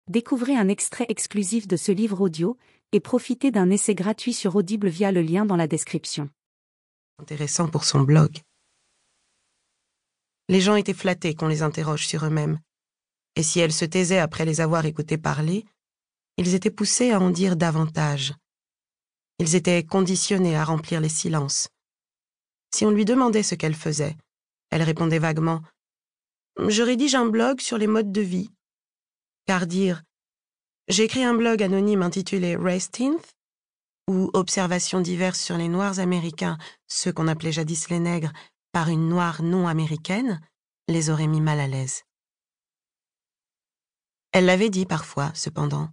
Découvrez un extrait exclusif de ce livre audio et profitez d'un essai gratuit sur Audible via le lien dans la description. Intéressant pour son blog. Les gens étaient flattés qu'on les interroge sur eux-mêmes, et si elles se taisaient après les avoir écoutés parler, ils étaient poussés à en dire davantage. Ils étaient conditionnés à remplir les silences. Si on lui demandait ce qu'elle faisait, elle répondait vaguement « Je rédige un blog sur les modes de vie ». Car dire « J'ai écrit un blog anonyme intitulé Raceteenth » ou « Observations diverses sur les Noirs américains, ceux qu'on appelait jadis les nègres, par une Noire non américaine » les aurait mis mal à l'aise. Elle l'avait dit parfois, cependant.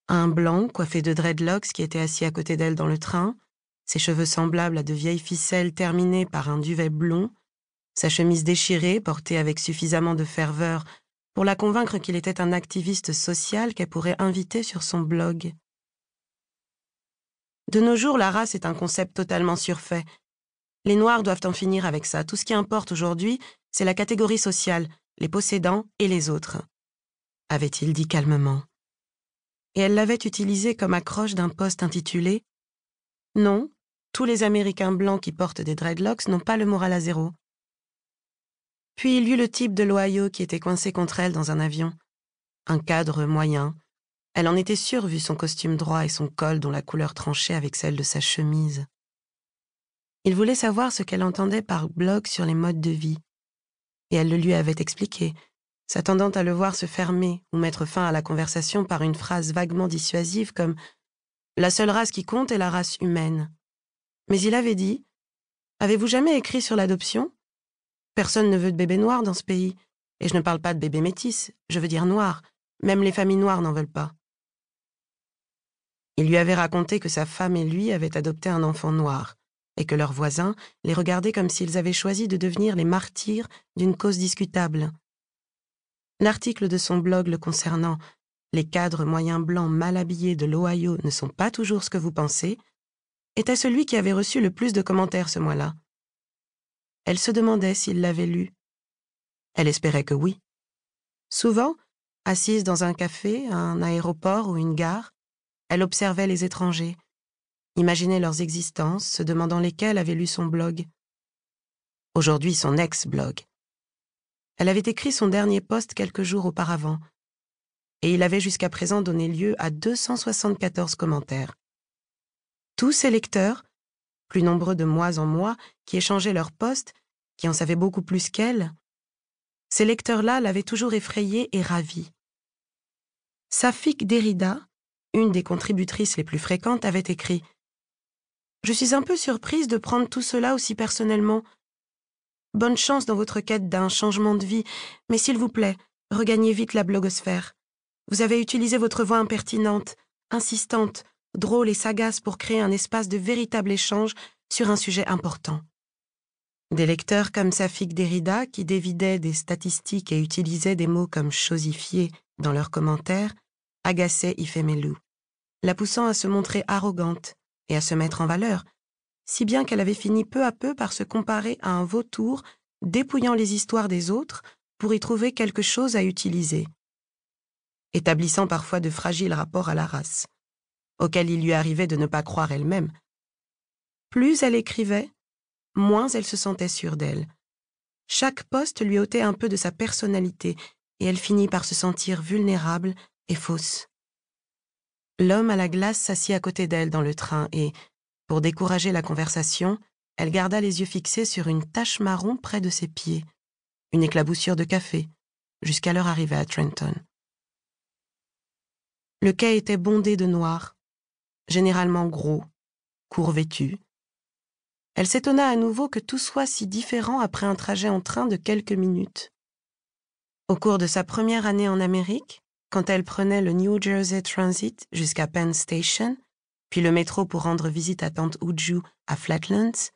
Un blanc coiffé de dreadlocks qui était assis à côté d'elle dans le train, ses cheveux semblables à de vieilles ficelles terminées par un duvet blond, sa chemise déchirée portée avec suffisamment de ferveur pour la convaincre qu'il était un activiste social qu'elle pourrait inviter sur son blog. De nos jours, la race est un concept totalement surfait. Les Noirs doivent en finir avec ça. Tout ce qui importe aujourd'hui, c'est la catégorie sociale, les possédants et les autres, avait-il dit calmement. Et elle l'avait utilisé comme accroche d'un post intitulé « Non, tous les Américains blancs qui portent des dreadlocks n'ont pas le moral à zéro ». Puis il y eut le type de l'Ohio qui était coincé contre elle dans un avion. Un cadre moyen. Elle en était sûre vu son costume droit et son col dont la couleur tranchait avec celle de sa chemise. Il voulait savoir ce qu'elle entendait par blog sur les modes de vie. Et elle le lui avait expliqué, s'attendant à le voir se fermer ou mettre fin à la conversation par une phrase vaguement dissuasive comme « La seule race qui compte est la race humaine ». Mais il avait dit « Avez-vous jamais écrit sur l'adoption ? Personne ne veut de bébé noir dans ce pays. Et je ne parle pas de bébé métis, je veux dire noir. Même les familles noires n'en veulent pas. » Il lui avait raconté que sa femme et lui avaient adopté un enfant noir et que leurs voisins les regardaient comme s'ils avaient choisi de devenir les martyrs d'une cause discutable. L'article de son blog le concernant « Les cadres moyens blancs mal habillés de l'Ohio ne sont pas toujours ce que vous pensez » était celui qui avait reçu le plus de commentaires ce mois-là. Elle se demandait s'il l'avait lu. Elle espérait que oui. Souvent, assise dans un café, un aéroport ou une gare, elle observait les étrangers, imaginait leurs existences, se demandant lesquels avaient lu son blog. Aujourd'hui, son ex-blog. Elle avait écrit son dernier post quelques jours auparavant, et il avait jusqu'à présent donné lieu à 274 commentaires. Tous ses lecteurs, plus nombreux de mois en mois, qui échangeaient leurs posts, qui en savaient beaucoup plus qu'elle, ces lecteurs-là l'avaient toujours effrayée et ravie. Safik Derrida, une des contributrices les plus fréquentes, avait écrit « Je suis un peu surprise de prendre tout cela aussi personnellement. Bonne chance dans votre quête d'un changement de vie, mais s'il vous plaît, regagnez vite la blogosphère. Vous avez utilisé votre voix impertinente, insistante, drôle et sagace pour créer un espace de véritable échange sur un sujet important. » Des lecteurs comme Safik Derrida, qui dévidaient des statistiques et utilisaient des mots comme « chosifié » dans leurs commentaires, agaçaient Ifemelou, la poussant à se montrer arrogante et à se mettre en valeur, si bien qu'elle avait fini peu à peu par se comparer à un vautour dépouillant les histoires des autres pour y trouver quelque chose à utiliser, établissant parfois de fragiles rapports à la race, auxquels il lui arrivait de ne pas croire elle-même. Plus elle écrivait, moins elle se sentait sûre d'elle. Chaque poste lui ôtait un peu de sa personnalité et elle finit par se sentir vulnérable et fausse. L'homme à la glace s'assit à côté d'elle dans le train et, pour décourager la conversation, elle garda les yeux fixés sur une tache marron près de ses pieds, une éclaboussure de café, jusqu'à leur arrivée à Trenton. Le quai était bondé de noirs, généralement gros, court vêtus. Elle s'étonna à nouveau que tout soit si différent après un trajet en train de quelques minutes. Au cours de sa première année en Amérique, quand elle prenait le New Jersey Transit jusqu'à Penn Station, puis le métro pour rendre visite à Tante Uju à Flatlands,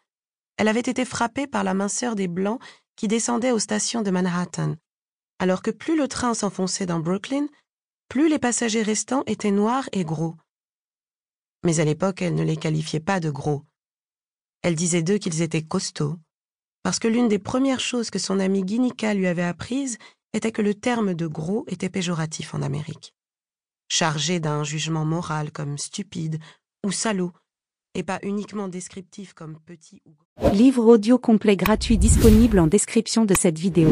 elle avait été frappée par la minceur des Blancs qui descendaient aux stations de Manhattan, alors que plus le train s'enfonçait dans Brooklyn, plus les passagers restants étaient noirs et gros. Mais à l'époque, elle ne les qualifiait pas de gros. Elle disait d'eux qu'ils étaient costauds, parce que l'une des premières choses que son amie Guinica lui avait apprises était que le terme de gros était péjoratif en Amérique, chargé d'un jugement moral comme stupide ou salaud, et pas uniquement descriptif comme petit ou grand. Livre audio complet gratuit disponible en description de cette vidéo.